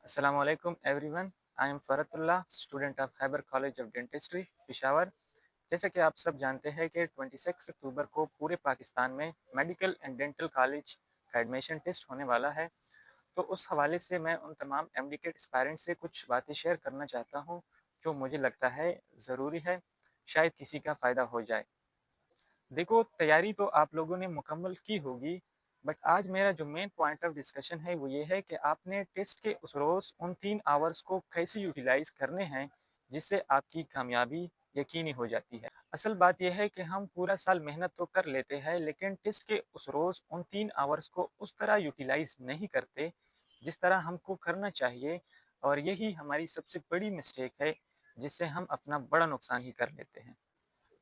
अस्सलाम वालेकुम everyone. I am Faratullah, student of Khyber college of dentistry Peshawar. जैसा कि आप सब जानते हैं कि 26 अक्टूबर को पूरे पाकिस्तान में मेडिकल एंड डेंटल कॉलेज का एडमिशन टेस्ट होने वाला है। तो उस हवाले से मैं उन तमाम एमडीकेट एस्पायरेंट से कुछ बातें शेयर करना चाहता हूँ जो मुझे लगता है ज़रूरी है, शायद किसी का फ़ायदा हो जाए। देखो, तैयारी तो आप लोगों ने मुकम्मल की होगी, बट आज मेरा जो मेन पॉइंट ऑफ डिस्कशन है वो ये है कि आपने टेस्ट के उस रोज़ उन 3 आवर्स को कैसे यूटिलाइज़ करने हैं, जिससे आपकी कामयाबी यकीनी हो जाती है। असल बात यह है कि हम पूरा साल मेहनत तो कर लेते हैं, लेकिन टेस्ट के उस रोज़ उन 3 आवर्स को उस तरह यूटिलाइज़ नहीं करते, जिस तरह हमको करना चाहिए, और यही हमारी सबसे बड़ी मिस्टेक है, जिससे हम अपना बड़ा नुकसान ही कर लेते हैं।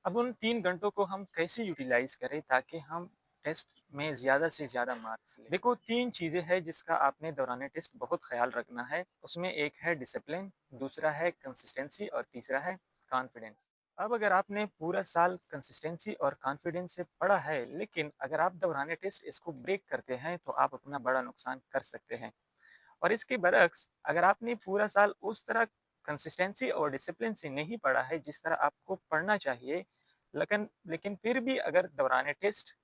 अब उन 3 घंटों को हम कैसे यूटिलाइज़ करें ताकि हम टेस्ट में ज़्यादा से ज़्यादा मार्क्स लें? देखो, 3 चीज़ें हैं जिसका आपने दौरान टेस्ट बहुत ख़्याल रखना है। उसमें एक है डिसिप्लिन, दूसरा है कंसिस्टेंसी और तीसरा है कॉन्फिडेंस। अब अगर आपने पूरा साल कंसिस्टेंसी और कॉन्फिडेंस से पढ़ा है, लेकिन अगर आप दौरान टेस्ट इसको ब्रेक करते हैं, तो आप अपना बड़ा नुकसान कर सकते हैं। और इसके बरक्स अगर आपने पूरा साल उस तरह कंसिस्टेंसी और डिसिप्लिन से नहीं पढ़ा है जिस तरह आपको पढ़ना चाहिए, लेकिन लेकिन फिर भी अगर दौरान टेस्ट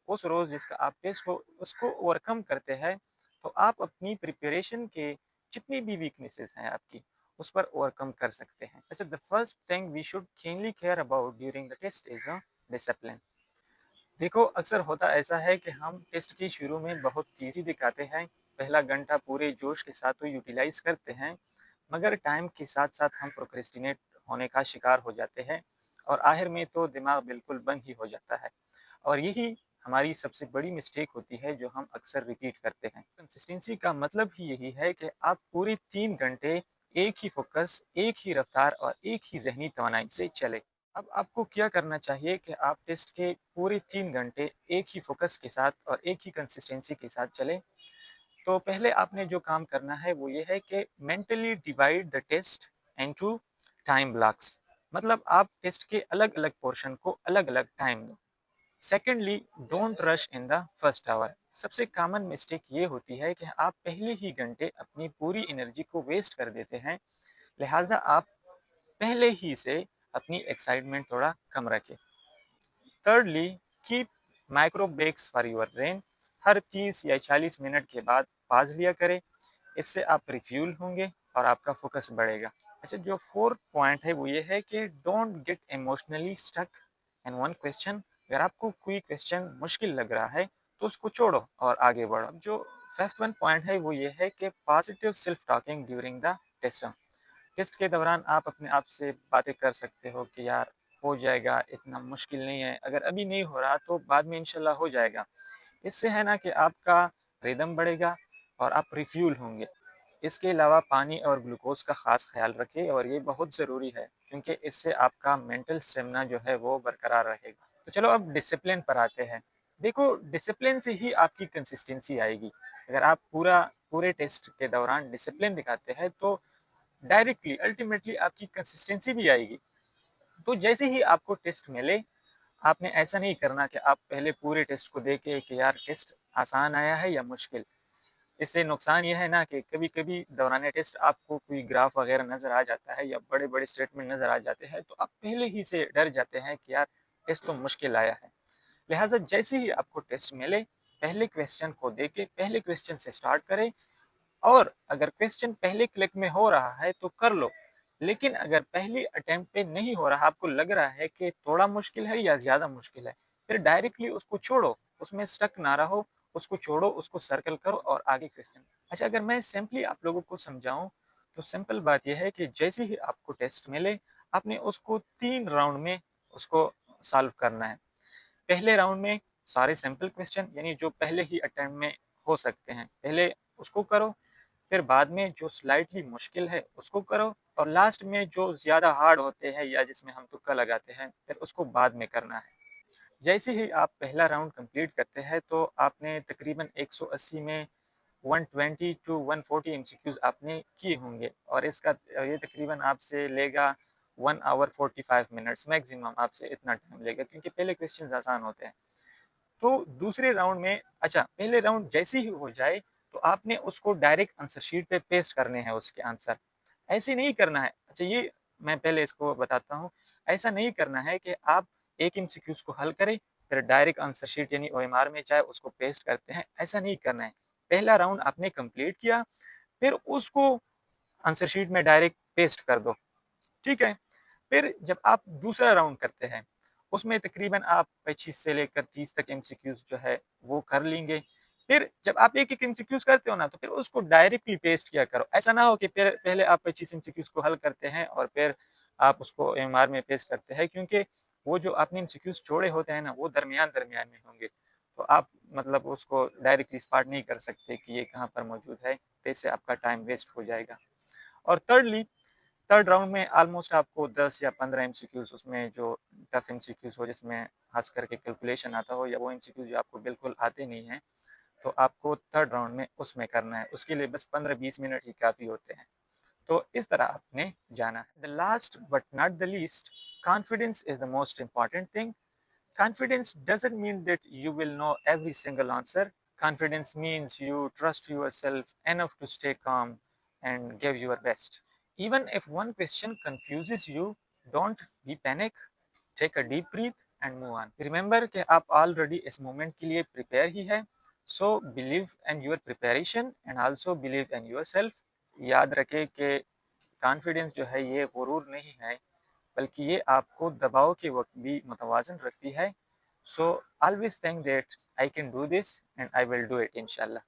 उस रोज़ जिसका आप टेस्ट हो उसको ओवरकम करते हैं, तो आप अपनी प्रिपरेशन के जितनी भी वीकनेसेस हैं आपकी, उस पर ओवरकम कर सकते हैं। अच्छा, the first thing we should keenly care about during the test is discipline. देखो, अक्सर होता ऐसा है कि हम टेस्ट की शुरू में बहुत तेज़ी दिखाते हैं, पहला घंटा पूरे जोश के साथ तो यूटिलाइज़ करते हैं, मगर टाइम के साथ-साथ हम प्रोक्रेस्टिनेट होने का शिकार हो जाते हैं और आखिर में तो दिमाग बिल्कुल बंद ही हो जाता है। और यही हमारी सबसे बड़ी मिस्टेक होती है जो हम अक्सर रिपीट करते हैं। कंसिस्टेंसी का मतलब ही यही है कि आप पूरे 3 घंटे एक ही फ़ोकस, एक ही रफ़्तार और एक ही ज़हनी तवानाई से चलें। अब आपको क्या करना चाहिए कि आप टेस्ट के पूरे 3 घंटे एक ही फ़ोकस के साथ और एक ही कंसिस्टेंसी के साथ चलें। तो पहले आपने जो काम करना है वो ये है कि mentally divide the test into time blocks. मतलब आप टेस्ट के अलग-अलग पोर्शन को अलग-अलग टाइम दो। Secondly, don't rush in the first hour. सबसे कॉमन मिस्टेक ये होती है कि आप पहले ही घंटे अपनी पूरी एनर्जी को वेस्ट कर देते हैं, लिहाजा आप पहले ही से अपनी एक्साइटमेंट थोड़ा कम रखें। Thirdly, keep micro breaks for your brain. हर 30 या 40 मिनट के बाद पाज लिया करें, इससे आप रिफ्यूल होंगे और आपका फोकस बढ़ेगा। अच्छा, जो फोर्थ पॉइंट है वो ये है कि don't get emotionally stuck in one question. अगर आपको कोई क्वेश्चन मुश्किल लग रहा है तो उसको छोड़ो और आगे बढ़ो। अब जो फिफ्थ वन पॉइंट है वो ये है कि positive self talking during the test. Test के दौरान आप अपने आप से बातें कर सकते हो कि यार, हो जाएगा, इतना मुश्किल नहीं है, अगर अभी नहीं हो रहा तो बाद में इंशाल्लाह हो जाएगा। इससे है ना कि आपका रिदम बढ़ेगा और आप रिफ्यूल होंगे। इसके अलावा पानी और ग्लूकोज का ख़ास ख्याल रखें, और ये बहुत ज़रूरी है क्योंकि इससे आपका मेंटल स्टेमिना जो है वो बरकरार रहेगा। तो चलो अब डिसिप्लिन पर आते हैं। देखो, डिसिप्लिन से ही आपकी कंसिस्टेंसी आएगी। अगर आप पूरे टेस्ट के दौरान डिसिप्लिन दिखाते हैं तो डायरेक्टली अल्टीमेटली आपकी कंसिस्टेंसी भी आएगी। तो जैसे ही आपको टेस्ट मिले, आपने ऐसा नहीं करना कि आप पहले पूरे टेस्ट को देखें कि यार टेस्ट आसान आया है या मुश्किल। इससे नुकसान ये है ना कि कभी-कभी दौरान टेस्ट आपको कोई ग्राफ वगैरह नज़र आ जाता है या बड़े-बड़े स्टेटमेंट नज़र आ जाते हैं, तो आप पहले ही से डर जाते हैं कि यार टेस्ट तो मुश्किल आया है। लिहाजा जैसे ही आपको टेस्ट मिले, पहले क्वेश्चन को देके पहले क्वेश्चन से स्टार्ट करें, और अगर क्वेश्चन पहले क्लिक में हो रहा है तो कर लो, लेकिन अगर पहली अटेम्प्ट पे नहीं हो रहा, आपको लग रहा है कि थोड़ा मुश्किल है या ज़्यादा मुश्किल है, फिर डायरेक्टली उसको छोड़ो, उसमें स्टक ना रहो, उसको छोड़ो, उसको सर्कल करो और आगे क्वेश्चन। अच्छा, अगर मैं सिंपली आप लोगों को समझाऊं तो सिंपल बात यह है कि जैसे ही आपको टेस्ट मिले, आपने उसको 3 राउंड में उसको सॉल्व करना है। पहले राउंड में सारे सिंपल क्वेश्चन यानी जो पहले ही अटेम्प्ट में हो सकते हैं, पहले उसको करो, फिर बाद में जो स्लाइटली मुश्किल है उसको करो, और लास्ट में जो ज़्यादा हार्ड होते हैं या जिसमें हम तुक्का लगाते हैं, फिर उसको बाद में करना है। जैसे ही आप पहला राउंड कंप्लीट करते हैं तो आपने तकरीबन 180 में 120 टू 140 एमसीक्यूज आपने किए होंगे, और इसका ये तकरीबन आपसे लेगा 1 आवर 45 मिनट्स मैक्सिमम, आपसे इतना टाइम लेगा क्योंकि पहले क्वेश्चन आसान होते हैं। तो दूसरे राउंड में, अच्छा, पहले राउंड जैसे ही हो जाए تو آپ نے اس کو ڈائریکٹ آنسر شیٹ پہ پیسٹ کرنے ہیں اس کے آنسر. ایسے نہیں کرنا ہے. اچھا یہ میں پہلے اس کو بتاتا ہوں. ایسا نہیں کرنا ہے کہ آپ ایک MCQs کو حل کریں پھر ڈائریکٹ آنسر شیٹ یعنی OMR میں چاہے اس کو پیسٹ کرتے ہیں. ایسا نہیں کرنا ہے. پہلا راؤنڈ آپ نے کمپلیٹ کیا پھر اس کو آنسر شیٹ میں ڈائریکٹ پیسٹ کر دو. ٹھیک ہے. پھر جب آپ دوسرا راؤنڈ کرتے ہیں اس میں تقریباً آپ 25 سے لے کر 30 تک MCQs جو ہے وہ کر لیں گے. پھر جب آپ ایک ایک MCQs کرتے ہو نا تو پھر اس کو ڈائریکٹلی پیسٹ کیا کرو. ایسا نہ ہو کہ پہلے آپ 25 MCQs کو حل کرتے ہیں اور پھر آپ اس کو OMR میں پیسٹ کرتے ہیں کیونکہ وہ جو آپ نے MCQs چھوڑے ہوتے ہیں نا وہ درمیان میں ہوں گے تو آپ مطلب اس کو ڈائریکٹلی اسپاٹ نہیں کر سکتے کہ یہ کہاں پر موجود ہے. اس سے آپ کا ٹائم ویسٹ ہو جائے گا. اور تھرڈ راؤنڈ میں آلموسٹ آپ کو 10 یا 15 MCQs اس میں جو ٹف MCQs ہو جس میں خاص کر کے کیلکولیشن آتا ہو یا وہ MCQs جو آپ کو بالکل آتے نہیں ہیں تو آپ کو تھرڈ راؤنڈ میں اس میں کرنا ہے. اس کے لیے بس 15-20 منٹ ہی کافی ہوتے ہیں. تو اس طرح آپ نے جانا ہے. The last but not the least, confidence is the most important thing. Confidence doesn't mean that you will know every single answer. Confidence means you trust yourself enough to stay calm and give your best. Even if one question confuses you, don't be panic. Take a deep breath and move on. Remember کہ آپ already اس moment کے لیے prepare ہی ہے. So believe in your preparation and also believe in yourself. یاد رکھے کہ confidence جو ہے یہ غرور نہیں ہے بلکہ یہ آپ کو دباؤ کے وقت بھی متوازن رکھتی ہے. So always think that I can do this and I will do it inshallah.